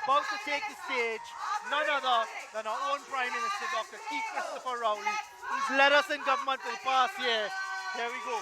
about to take the stage, none other than our own Prime Minister, Dr. Keith Christopher Rowley, who's led us in government for the past year. Here we go.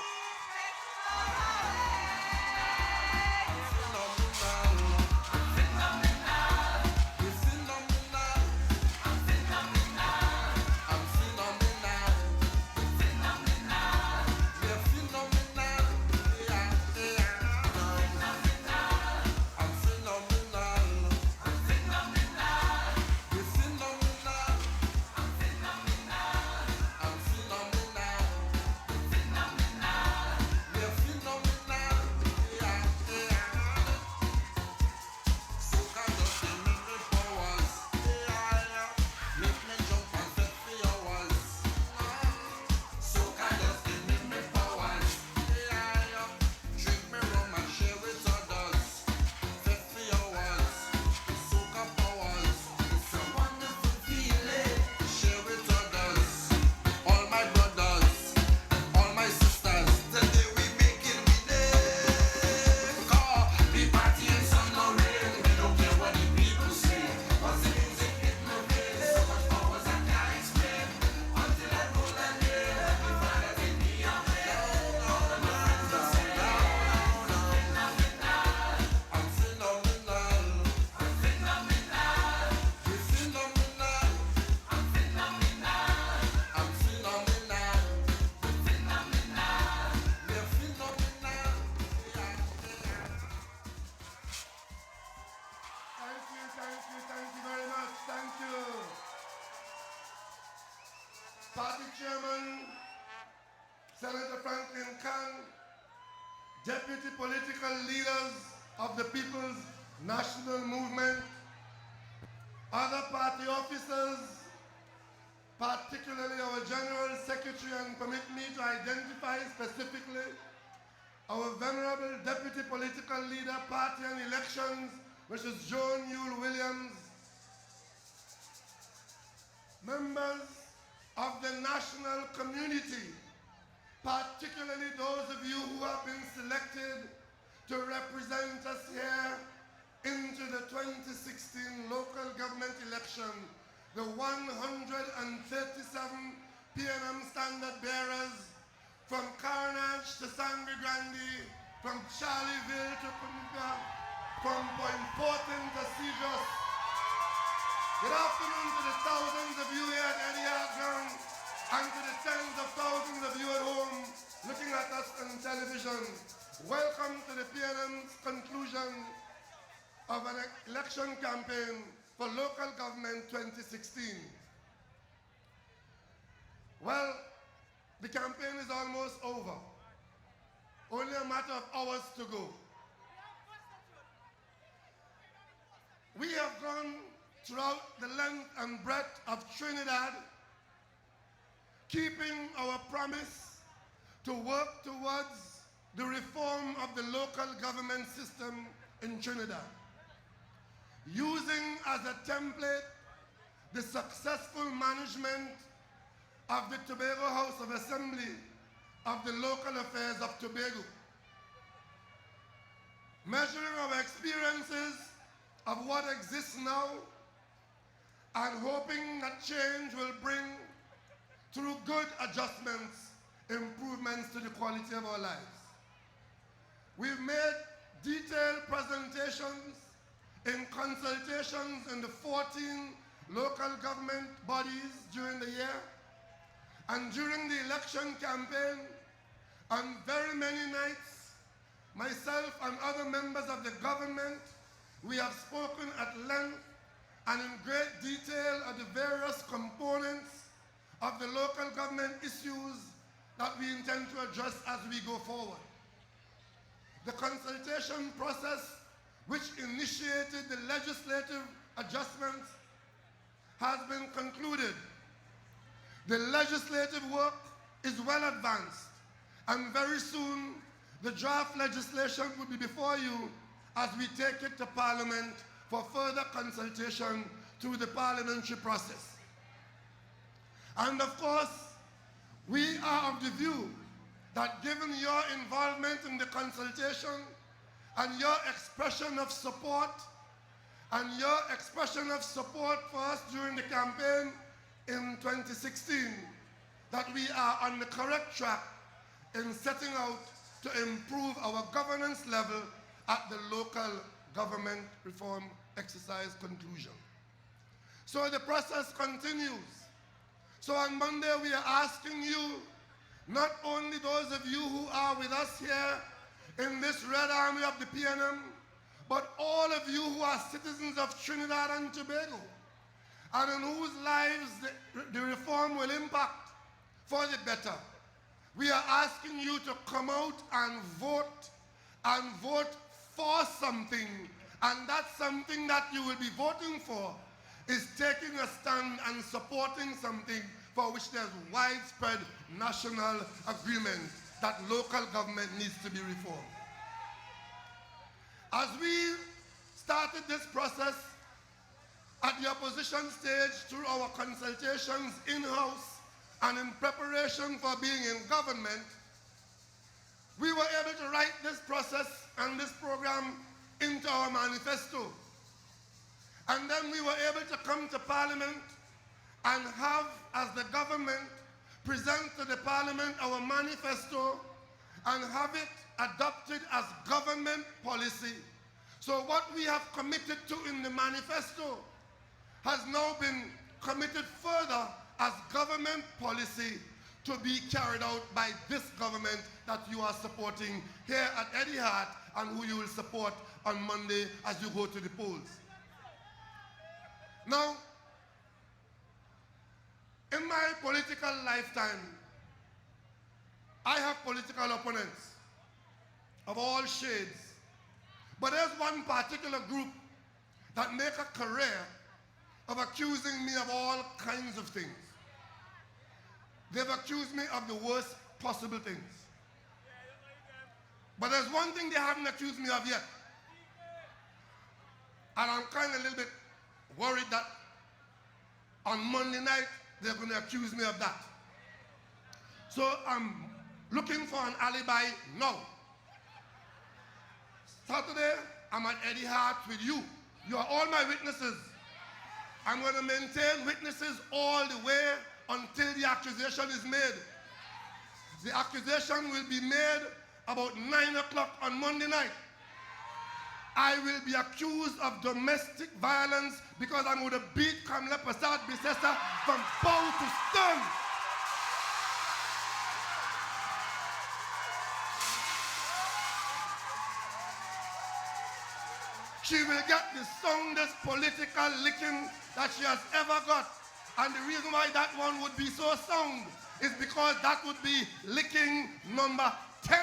Party Chairman, Senator Franklin Khan, Deputy Political Leaders of the People's National Movement, other party officers, particularly our General Secretary, and permit me to identify specifically our Venerable Deputy Political Leader, Party and Elections, Mrs. Joan Yule Williams, members of the national community, particularly those of you who have been selected to represent us here into the 2016 local government election, the 137 PNM standard bearers from Carnage to Sangre Grande, from Charlieville to Panuca, from Point Fortin to Cedros. Good afternoon to the thousands of you here at Etihad Ground and to the tens of thousands of you at home looking at us on television. Welcome to the PNM's conclusion of an election campaign for local government 2016. Well, the campaign is almost over. Only a matter of hours to go. We have gone throughout the length and breadth of Trinidad, keeping our promise to work towards the reform of the local government system in Trinidad, using as a template the successful management of the Tobago House of Assembly of the local affairs of Tobago, measuring our experiences of what exists now and hoping that change will bring, through good adjustments, improvements to the quality of our lives. We've made detailed presentations in consultations in the 14 local government bodies during the year, and during the election campaign, on very many nights, myself and other members of the government, we have spoken at length and in great detail of the various components of the local government issues that we intend to address as we go forward. The consultation process, which initiated the legislative adjustments, has been concluded. The legislative work is well advanced, and very soon the draft legislation will be before you as we take it to Parliament for further consultation through the parliamentary process. And of course, we are of the view that given your involvement in the consultation and your expression of support and your expression of support for us during the campaign in 2016 that we are on the correct track in setting out to improve our governance level at the local government reform exercise conclusion. So the process continues. So on Monday we are asking you, not only those of you who are with us here in this Red Army of the PNM, but all of you who are citizens of Trinidad and Tobago, and in whose lives the reform will impact for the better. We are asking you to come out and vote for something, and that's something that you will be voting for is taking a stand and supporting something for which there's widespread national agreement that local government needs to be reformed. As we started this process at the opposition stage through our consultations in-house and in preparation for being in government, we were able to write this process and this program into our manifesto. And then we were able to come to Parliament and have, as the government, present to the Parliament our manifesto and have it adopted as government policy. So what we have committed to in the manifesto has now been committed further as government policy to be carried out by this government that you are supporting here at Eddie Hart and who you will support on Monday as you go to the polls. Now, in my political lifetime, I have political opponents of all shades. But there's one particular group that make a career of accusing me of all kinds of things. They've accused me of the worst possible things. But there's one thing they haven't accused me of yet. And I'm kind of a little bit worried that on Monday night, they're going to accuse me of that. So I'm looking for an alibi now. Saturday, I'm at Eddie Hart with you. You are all my witnesses. I'm going to maintain witnesses all the way until the accusation is made. The accusation will be made about 9 o'clock on Monday night. I will be accused of domestic violence because I'm going to beat Kamla Prasad Bisesa from bow to stern. She will get the soundest political licking that she has ever got. And the reason why that one would be so sound is because that would be licking number 10.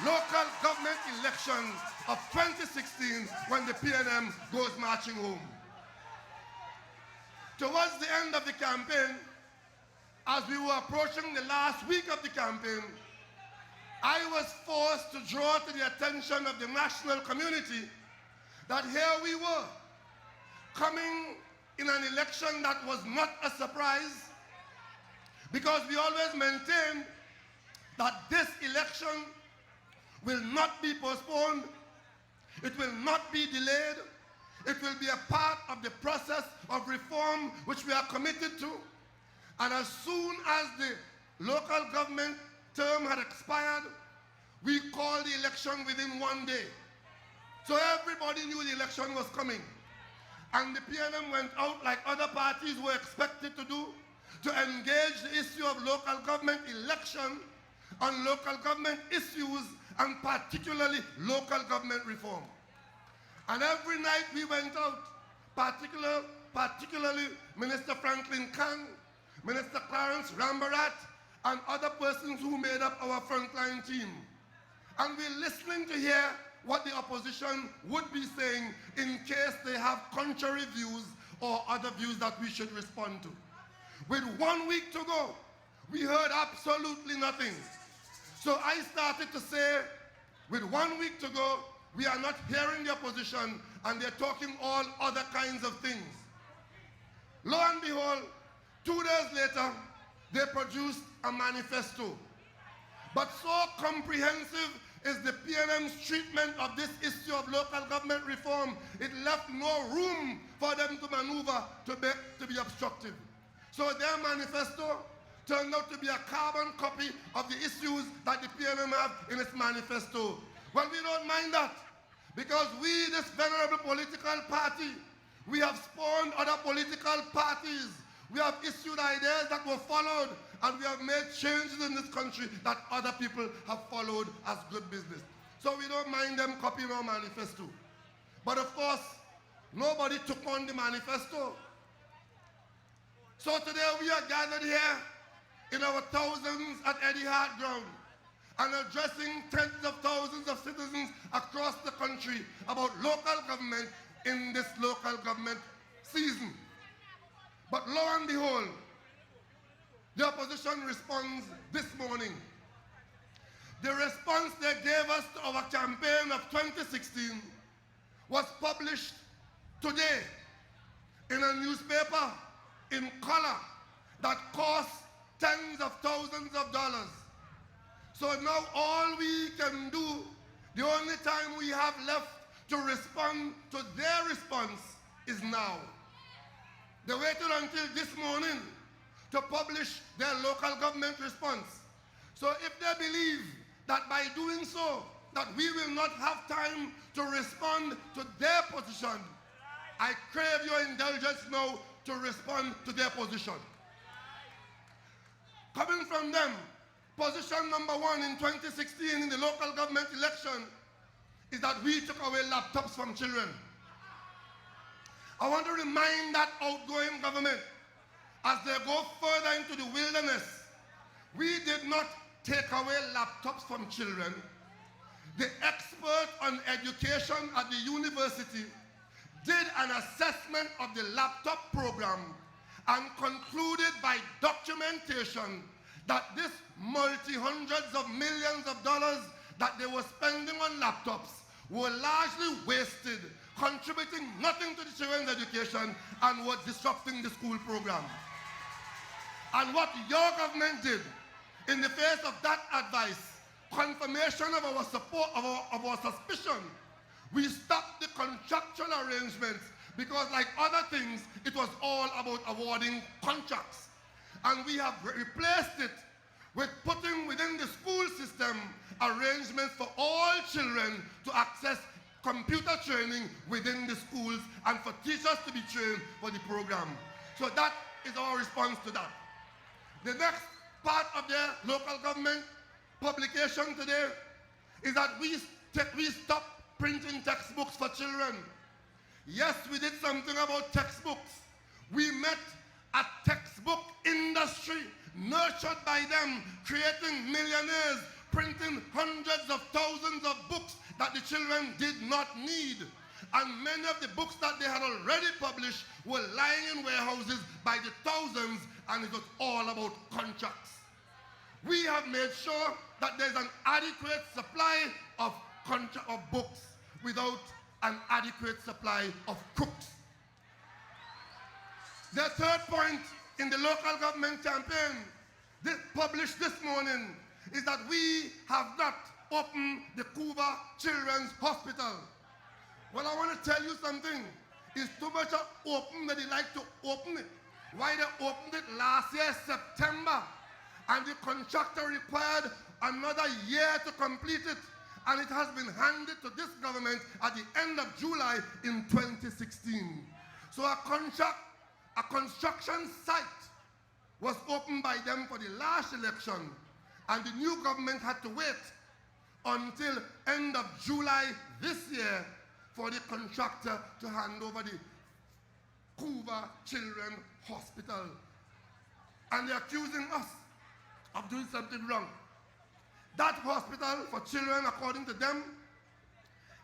Local government elections of 2016 when the PNM goes marching home. Towards the end of the campaign, as we were approaching the last week of the campaign, I was forced to draw to the attention of the national community that here we were, coming in an election that was not a surprise, because we always maintained that this election will not be postponed, it will not be delayed, it will be a part of the process of reform which we are committed to. And as soon as the local government term had expired, we called the election within 1 day. So everybody knew the election was coming. And the PNM went out like other parties were expected to do to engage the issue of local government election on local government issues and particularly local government reform. And every night we went out, particularly Minister Franklin Kang, Minister Clarence Rambarat, and other persons who made up our frontline team. And we're listening to hear what the opposition would be saying in case they have contrary views or other views that we should respond to. With 1 week to go, we heard absolutely nothing. So I started to say, with 1 week to go, we are not hearing the opposition and they're talking all other kinds of things. Lo and behold, 2 days later, they produced a manifesto. But so comprehensive is the PNM's treatment of this issue of local government reform. It left no room for them to maneuver to be obstructive. So their manifesto turned out to be a carbon copy of the issues that the PNM have in its manifesto. Well, we don't mind that, because we, this venerable political party, we have spawned other political parties. We have issued ideas that were followed, and we have made changes in this country that other people have followed as good business. So we don't mind them copying our manifesto. But of course, nobody took on the manifesto. So today we are gathered here in our thousands at Hart ground and addressing tens of thousands of citizens across the country about local government in this local government season. But lo and behold, the opposition responds this morning. The response they gave us to our campaign of 2016 was published today in a newspaper in color that costs tens of thousands of dollars. So now all we can do, the only time we have left to respond to their response is now. They waited until this morning to publish their local government response. So if they believe that by doing so, that we will not have time to respond to their position, I crave your indulgence now to respond to their position. Coming from them, position number one in 2016 in the local government election is that we took away laptops from children. I want to remind that outgoing government, as they go further into the wilderness, we did not take away laptops from children. The expert on education at the university did an assessment of the laptop program and concluded by documentation that this multi-hundreds of millions of dollars that they were spending on laptops were largely wasted, contributing nothing to the children's education, and was disrupting the school program. And what your government did in the face of that advice, confirmation of our support, of our suspicion, we stopped the contractual arrangements because, like other things, it was all about awarding contracts. And we have replaced it with putting within the school system arrangements for all children to access computer training within the schools and for teachers to be trained for the program. So that is our response to that. The next part of their local government publication today is that we stopped printing textbooks for children. Yes, we did something about textbooks. We met a textbook industry nurtured by them, creating millionaires, printing hundreds of thousands of books that the children did not need. And many of the books that they had already published were lying in warehouses by the thousands, and it was all about contracts. We have made sure that there's an adequate supply of books without an adequate supply of cooks. The third point in the local government campaign, published this morning, is that we have not opened the Cuba Children's Hospital. Well, I want to tell you something. It's too much open that they like to open it. Why they opened it last year, September, and the contractor required another year to complete it, and it has been handed to this government at the end of July in 2016. So a construction site was opened by them for the last election, and the new government had to wait until end of July this year for the contractor to hand over the Cuba Children's Hospital. And they're accusing us of doing something wrong. That hospital for children, according to them,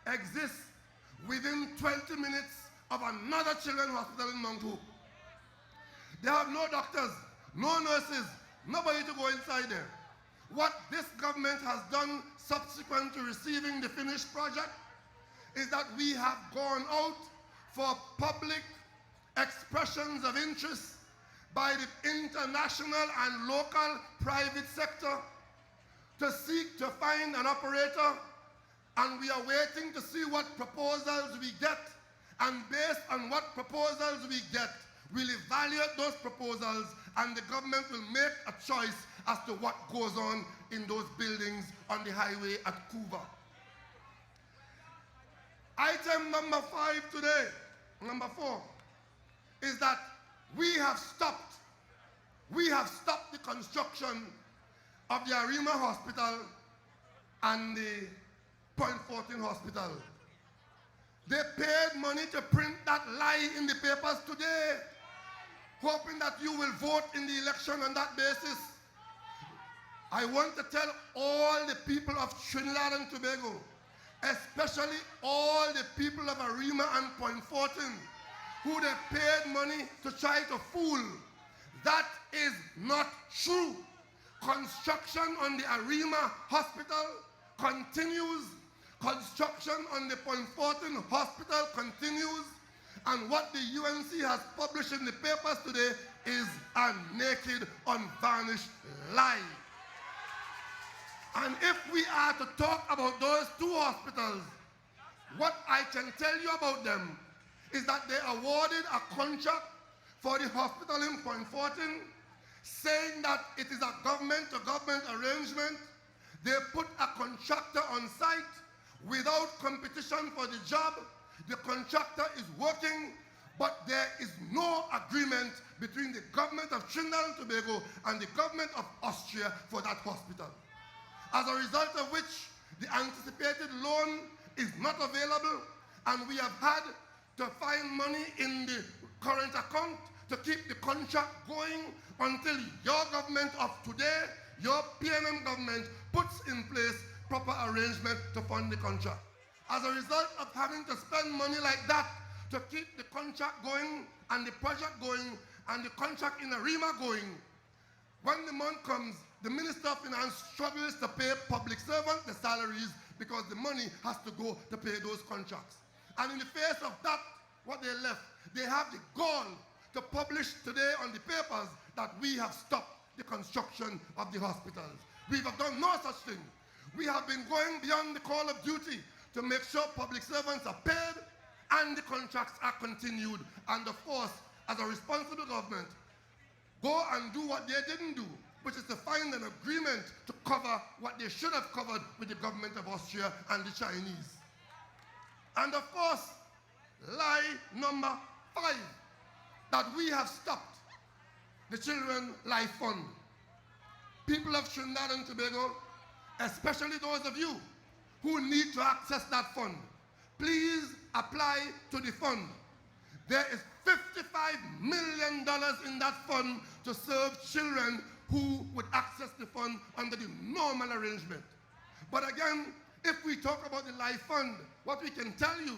exists within 20 minutes of another children's hospital in Mount Hope. They have no doctors, no nurses, nobody to go inside there. What this government has done subsequent to receiving the finished project is that we have gone out for public expressions of interest by the international and local private sector to seek to find an operator And we are waiting to see what proposals we get. And based on what proposals we get, we'll evaluate those proposals and the government will make a choice as to what goes on in those buildings on the highway at Cuba. Item number 5 today, number 4, is that we have stopped the construction of the Arima Hospital and the Point 14 Hospital. They paid money to print that lie in the papers today, hoping that you will vote in the election on that basis. I want to tell all the people of Trinidad and Tobago, especially all the people of Arima and Point 14, who they paid money to try to fool. That is not true. Construction on the Arima Hospital continues. Construction on the Point 14 Hospital continues. And what the UNC has published in the papers today is a naked, unvarnished lie. And if we are to talk about those 2 hospitals, what I can tell you about them is that they awarded a contract for the hospital in Point 14, saying that it is a government-to-government arrangement. They put a contractor on site without competition for the job. The contractor is working, but there is no agreement between the government of Trinidad and Tobago and the government of Austria for that hospital. As a result of which, the anticipated loan is not available, and we have had to find money in the current account to keep the contract going until your government of today, your PNM government, puts in place proper arrangement to fund the contract. As a result of having to spend money like that to keep the contract going and the project going and the contract in Arima going, when the month comes, the Minister of Finance struggles to pay public servants the salaries because the money has to go to pay those contracts. And in the face of that, what they left, they have the gall to publish today on the papers that we have stopped the construction of the hospitals. We have done no such thing. We have been going beyond the call of duty to make sure public servants are paid and the contracts are continued. And of course, as a responsible government, go and do what they didn't do, which is to find an agreement to cover what they should have covered with the government of Austria and the Chinese. And of course, lie number 5, that we have stopped the Children Life Fund. People of Trinidad and Tobago, especially those of you who need to access that fund, please apply to the fund. There is $55 million in that fund to serve children who would access the fund under the normal arrangement. But again, if we talk about the Life Fund, what we can tell you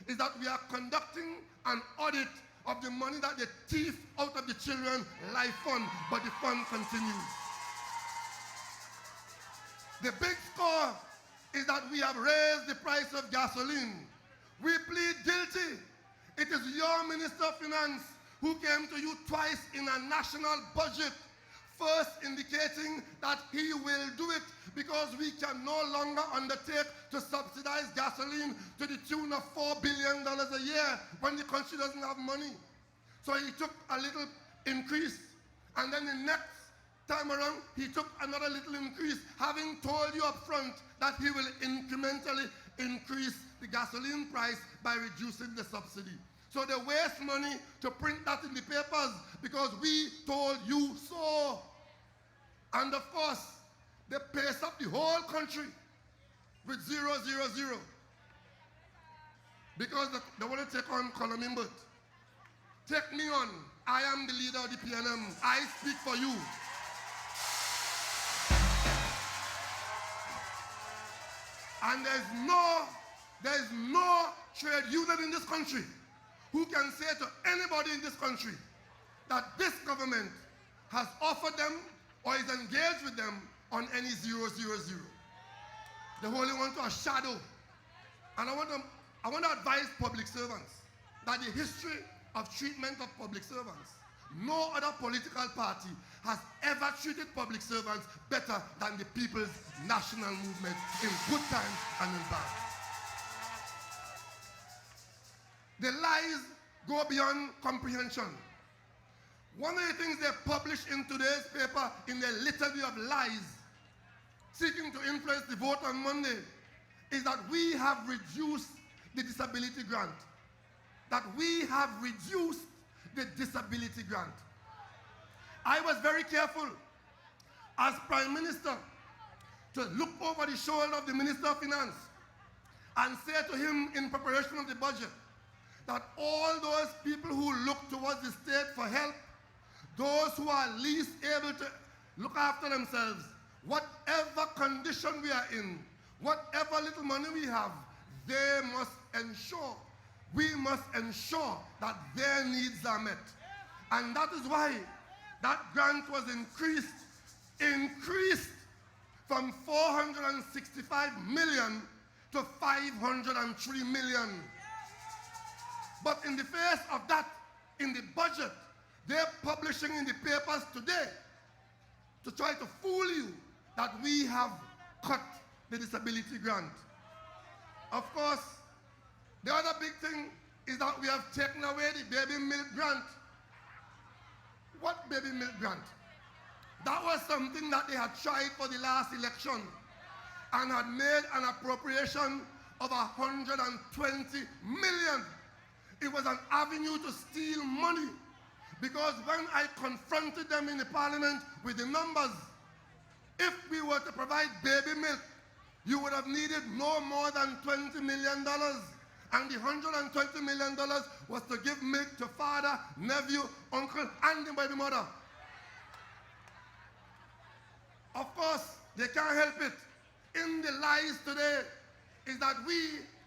is that we are conducting an audit of the money that they thief out of the Children Life Fund, but the fund continues. The big score is that we have raised the price of gasoline. We plead guilty. It is your Minister of Finance who came to you twice in a national budget, first indicating that he will do it because we can no longer undertake to subsidize gasoline to the tune of $4 billion a year when the country doesn't have money. So he took a little increase, and then the next time around, he took another little increase, having told you up front that he will incrementally increase the gasoline price by reducing the subsidy. So they waste money to print that in the papers because we told you so. And of course, they pace up the whole country with 000 because they want to take on Colombian. Take me on. I am the leader of the PNM. I speak for you. And there's no trade union in this country who can say to anybody in this country that this government has offered them or is engaged with them on any 000. They only want to a shadow. And I want to advise public servants that the history of treatment of public servants, no other political party has ever treated public servants better than the People's National Movement in good times and in bad. The lies go beyond comprehension. One of the things they published in today's paper in their litany of lies, seeking to influence the vote on Monday, is that we have reduced the disability grant. That we have reduced the disability grant. I was very careful as Prime Minister to look over the shoulder of the Minister of Finance and say to him in preparation of the budget that all those people who look towards the state for help, those who are least able to look after themselves, whatever condition we are in, whatever little money we have, we must ensure that their needs are met. And that is why that grant was increased from 465 million to 503 million. But in the face of that, in the budget, they're publishing in the papers today to try to fool you that we have cut the disability grant. Of course, the other big thing is that we have taken away the baby milk grant. What baby milk grant? That was something that they had tried for the last election and had made an appropriation of 120 million. It was an avenue to steal money, because when I confronted them in the parliament with the numbers, if we were to provide baby milk, you would have needed no more than $20 million. And the $120 million was to give milk to father, nephew, uncle, and the baby mother. Of course, they can't help it. In the lies today is that we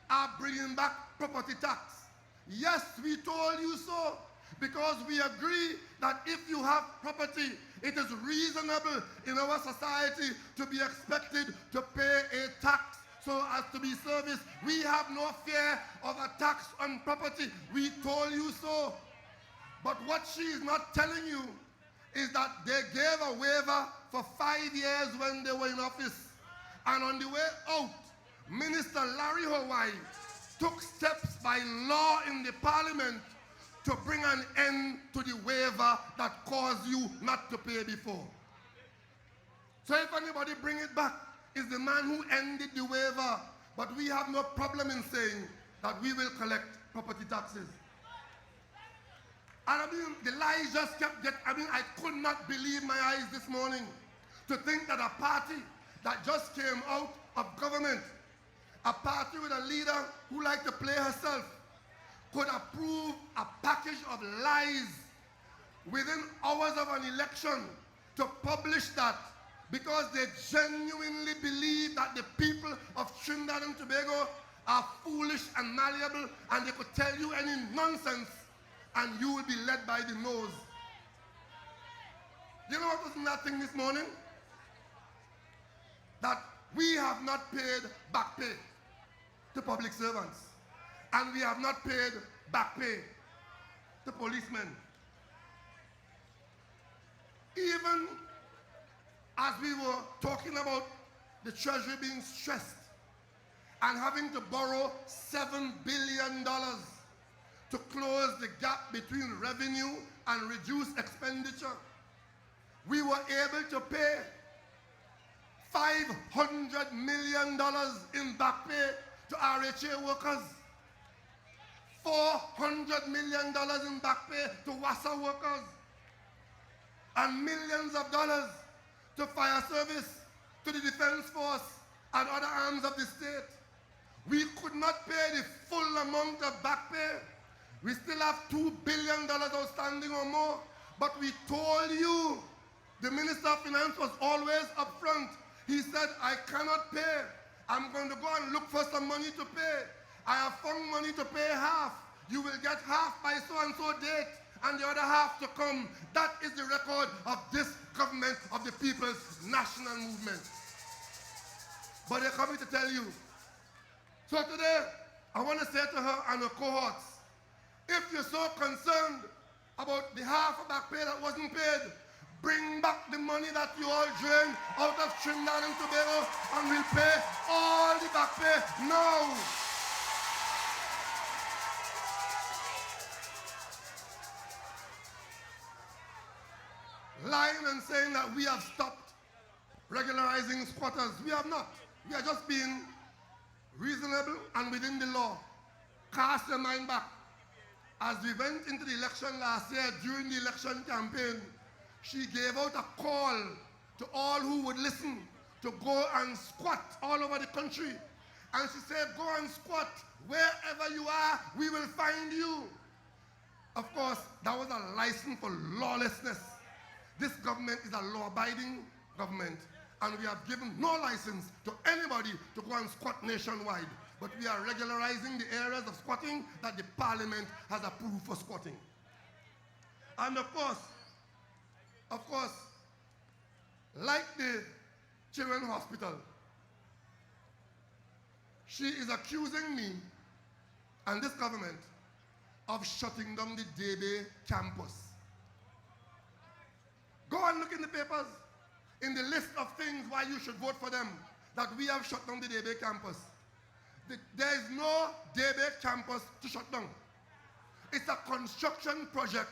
are bringing back property tax. Yes, we told you so, because we agree that if you have property, it is reasonable in our society to be expected to pay a tax so as to be serviced. We have no fear of a tax on property. We told you so. But what she is not telling you is that they gave a waiver for 5 years when they were in office. And on the way out, Minister Larry Hawaii took steps by law in the parliament to bring an end to the waiver that caused you not to pay before. So if anybody bring it back, it's the man who ended the waiver. But we have no problem in saying that we will collect property taxes. And I mean, the lies just kept getting, I could not believe my eyes this morning to think that a party that just came out of government, a party with a leader who liked to play herself, could approve a package of lies within hours of an election to publish that because they genuinely believe that the people of Trinidad and Tobago are foolish and malleable, and they could tell you any nonsense and you will be led by the nose. You know what was in that thing this morning? That we have not paid back pay to public servants. And we have not paid back pay to policemen. Even as we were talking about the Treasury being stressed and having to borrow $7 billion to close the gap between revenue and reduce expenditure, we were able to pay $500 million in back pay to RHA workers, $400 million in back pay to WASA workers, and millions of dollars to fire service, to the defense force, and other arms of the state. We could not pay the full amount of back pay. We still have $2 billion outstanding or more, but we told you, the Minister of Finance was always upfront. He said, I cannot pay. I'm going to go and look for some money to pay. I have found money to pay half. You will get half by so-and-so date, and the other half to come. That is the record of this government of the People's National Movement. But they're coming to tell you. So today, I want to say to her and her cohorts, if you're so concerned about the half of back pay that wasn't paid. Bring back the money that you all drained out of Trinidad and Tobago, and we'll pay all the back pay now. Lying and saying that we have stopped regularizing squatters. We have not. We are just being reasonable and within the law. Cast your mind back. As we went into the election last year, during the election campaign, she gave out a call to all who would listen to go and squat all over the country. And she said, go and squat. Wherever you are, we will find you. Of course, that was a license for lawlessness. This government is a law-abiding government, and we have given no license to anybody to go and squat nationwide. But we are regularizing the areas of squatting that the parliament has approved for squatting. And of course, like the Children's Hospital, she is accusing me and this government of shutting down the Debe campus. Go and look in the papers, in the list of things why you should vote for them, that we have shut down the Debe campus. There is no Debe campus to shut down. It's a construction project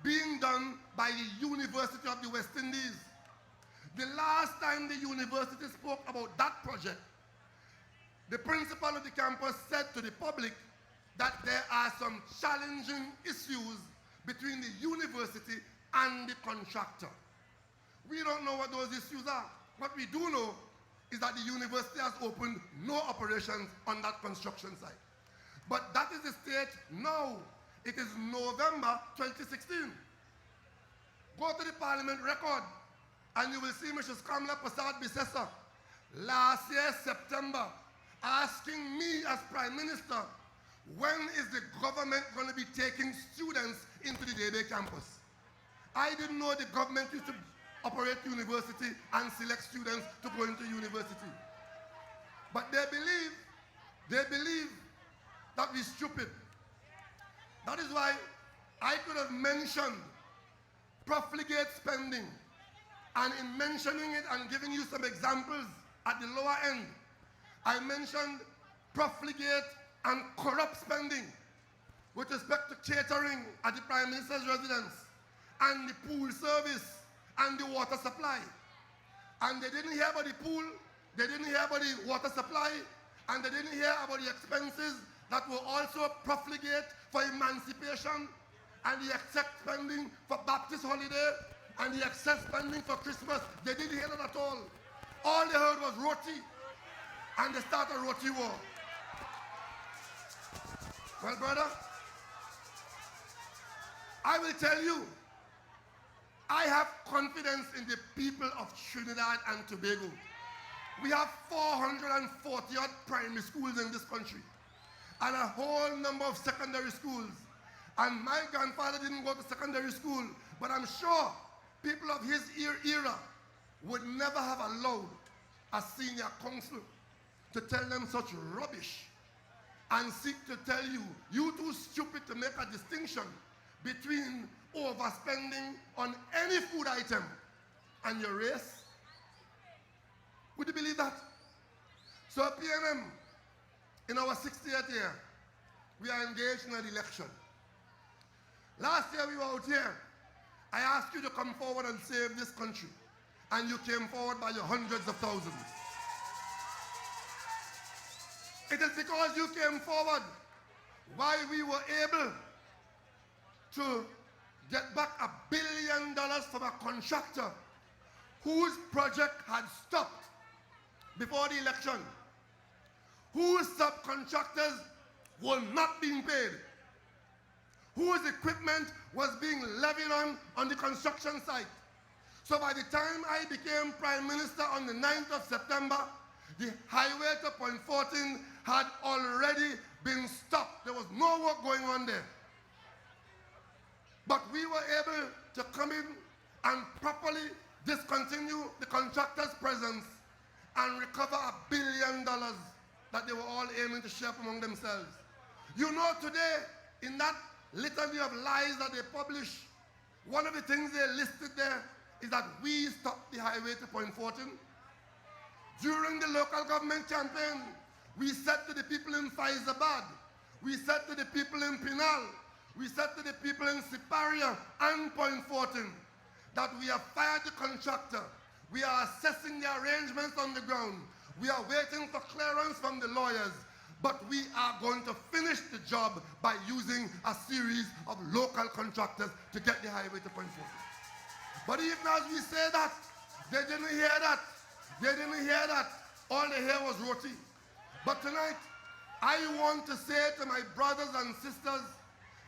being done by the University of the West Indies. The last time the university spoke about that project, the principal of the campus said to the public that there are some challenging issues between the university and the contractor. We don't know what those issues are. What we do know is that the university has opened no operations on that construction site. But that is the state now. It is November 2016. Go to the parliament record and you will see Mrs. Kamla Prasad Bisesa last year, September, asking me as Prime Minister, when is the government going to be taking students into the Debe campus? I didn't know the government used to operate university and select students to go into university. But they believe that we're stupid. That is why I could have mentioned profligate spending, and in mentioning it and giving you some examples at the lower end, I mentioned profligate and corrupt spending with respect to catering at the Prime Minister's residence and the pool service and the water supply. And they didn't hear about the pool, they didn't hear about the water supply, and they didn't hear about the expenses that were also profligate for emancipation, and the excess spending for Baptist holiday, and the excess spending for Christmas. They didn't hear that at all. All they heard was roti, and they started a roti war. Well, brother, I will tell you, I have confidence in the people of Trinidad and Tobago. We have 440 odd primary schools in this country and a whole number of secondary schools. And my grandfather didn't go to secondary school, but I'm sure people of his era would never have allowed a senior council to tell them such rubbish and seek to tell you, you too stupid to make a distinction between overspending on any food item and your race. Would you believe that? So PNM, in our 68th year, we are engaged in an election. Last year we were out here. I asked you to come forward and save this country, and you came forward by your hundreds of thousands. It is because you came forward why we were able to get back $1 billion from a contractor whose project had stopped before the election, whose subcontractors were not being paid, whose equipment was being levied on the construction site. So by the time I became Prime Minister on the 9th of September, the highway to Point 14 had already been stopped. There was no work going on there. But we were able to come in and properly discontinue the contractor's presence and recover $1 billion that they were all aiming to share among themselves. You know, today, in that litany of lies that they publish One of the things they listed there is that we stopped the highway to Point Fortin. During the local government campaign, we said to the people in Faizabad, we said to the people in Pinal, we said to the people in Siparia and Point Fortin that we have fired the contractor. We are assessing the arrangements on the ground. We are waiting for clearance from the lawyers. But we are going to finish the job by using a series of local contractors to get the highway to Point Fortin. But even as we say that, they didn't hear that. They didn't hear that. All they hear was roti. But tonight, I want to say to my brothers and sisters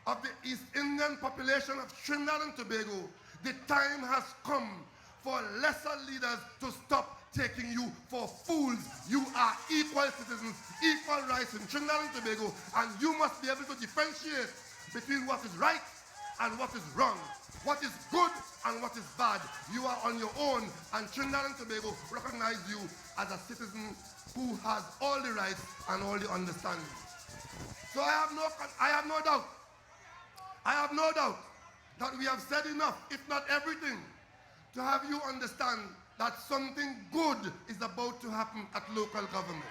of the East Indian population of Trinidad and Tobago, the time has come for lesser leaders to stop taking you for fools. You are equal citizens, equal rights in Trinidad and Tobago, and you must be able to differentiate between what is right and what is wrong, what is good and what is bad. You are on your own, and Trinidad and Tobago recognize you as a citizen who has all the rights and all the understanding. So I have no doubt that we have said enough, if not everything, to have you understand that something good is about to happen at local government.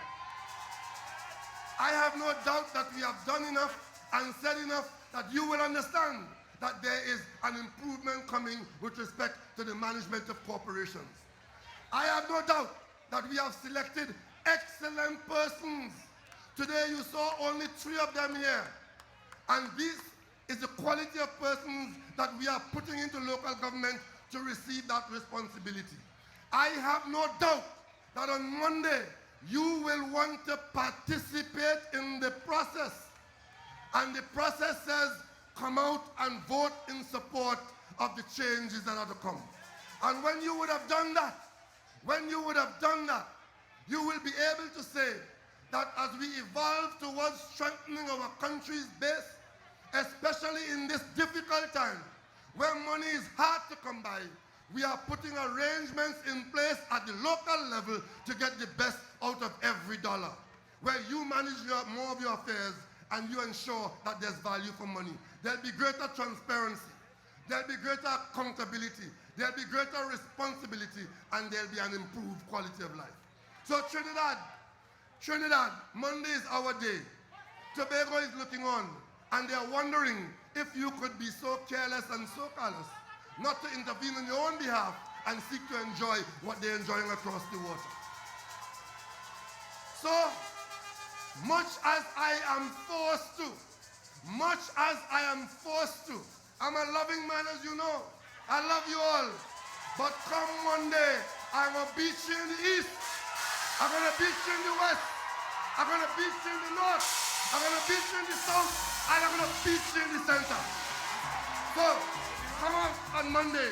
I have no doubt that we have done enough and said enough that you will understand that there is an improvement coming with respect to the management of corporations. I have no doubt that we have selected excellent persons. Today you saw only 3 of them here. And this is the quality of persons that we are putting into local government to receive that responsibility. I have no doubt that on Monday you will want to participate in the process. And the process says, come out and vote in support of the changes that are to come. And when you would have done that, you will be able to say that as we evolve towards strengthening our country's base, especially in this difficult time, where money is hard to come by, we are putting arrangements in place at the local level to get the best out of every dollar, where you manage more of your affairs and you ensure that there's value for money. There'll be greater transparency, there'll be greater accountability, there'll be greater responsibility, and there'll be an improved quality of life. So Trinidad, Monday is our day. Tobago is looking on, and they're wondering if you could be so careless and so callous not to intervene on your own behalf and seek to enjoy what they're enjoying across the water. So, much as I am forced to, I'm a loving man, as you know. I love you all. But come Monday, I'm going to beat you in the east. I'm going to beat you in the west. I'm going to beat you in the north. I'm going to beat you in the south. And I'm going to beat you in the center. So, come on Monday.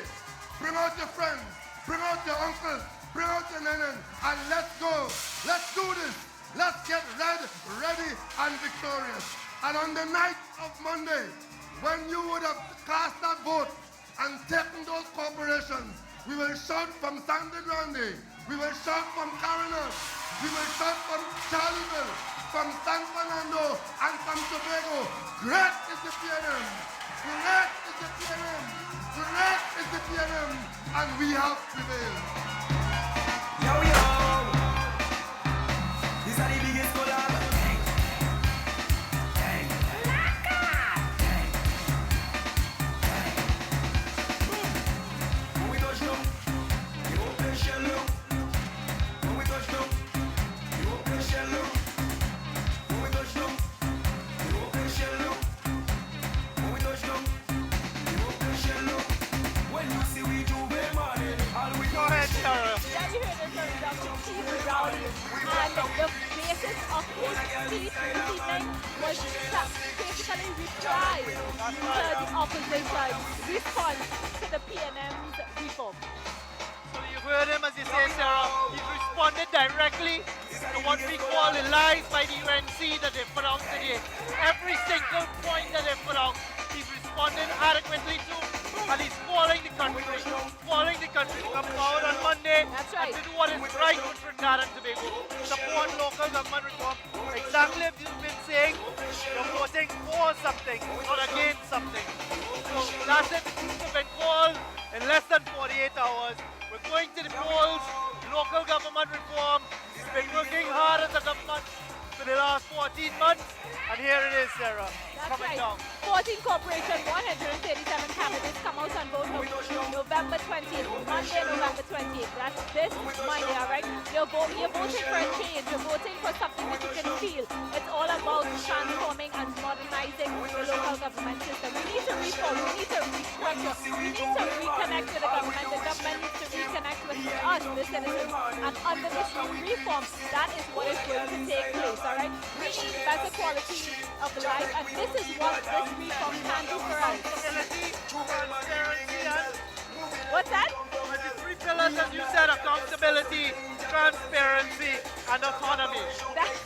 Bring out your friends. Bring out your uncles. Bring out your nenen. And let's go. Let's do this. Let's get ready, and victorious. And on the night of Monday, when you would have cast that vote and taken those corporations, we will shout from Sangre Grande, we will shout from Carinas, we will shout from Charleville, from San Fernando, and from Tobago. Great is the PNM! Great is the PNM! Great is the PNM! And we have prevailed. Yo, yo! These are the biggest collab. When we touch down, you open shell up. When we touch down, you open shell up. When we touch down, you open shell up. When we touch down, you open shell up. When you see we do big money, all we Go ahead, Sarah. Yeah, you heard the sound of Steve Rowley, and the basis of his speech this evening was basically reply to the opposition's response to the PNM's reform. So you heard him, as you say, Sarah. He responded directly to what we call the lies by the UNC that they put out today. Every single point that they put out, he's responded adequately to, and he's calling the country to come forward on Monday. That's right. And to do what is right with Trinidad and Tobago. Support local government reform. Exactly as you've been saying, you're voting for something, not against something. So that's it. You've been poll in less than 48 hours. We're going to the polls. Local government reform. We've been working hard as a government for the last 14 months. And here it is, Sarah. That's Coming right. down. 14 corporation, 137 candidates come out and vote on November 20th, Monday, November 20th. That's this Monday, all right? You're voting for a change. You're voting for something that you can feel. It's all about transforming and modernizing the local government system. We need to reform. We need to restructure. We need to reconnect with the government. The government needs to reconnect with us, the citizens. And under this reform, that is what is going to take place, all right? We need better quality of life, and this is what this reform can do for us. Accountability, transparency, and What's that? and the three pillars, as you said, accountability, transparency, and autonomy.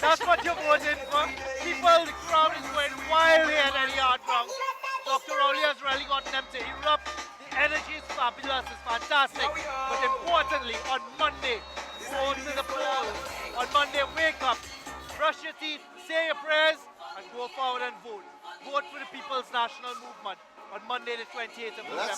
That's what you're voting for. People, the crowd is going wild here at any Hart ground. Dr. Rowley has really gotten them to erupt. The energy is fabulous, it's fantastic. But importantly, on Monday, go to the polls. On Monday, wake up, brush your teeth, say your prayers, and go forward and vote. Vote for the People's National Movement on Monday, the 28th of November.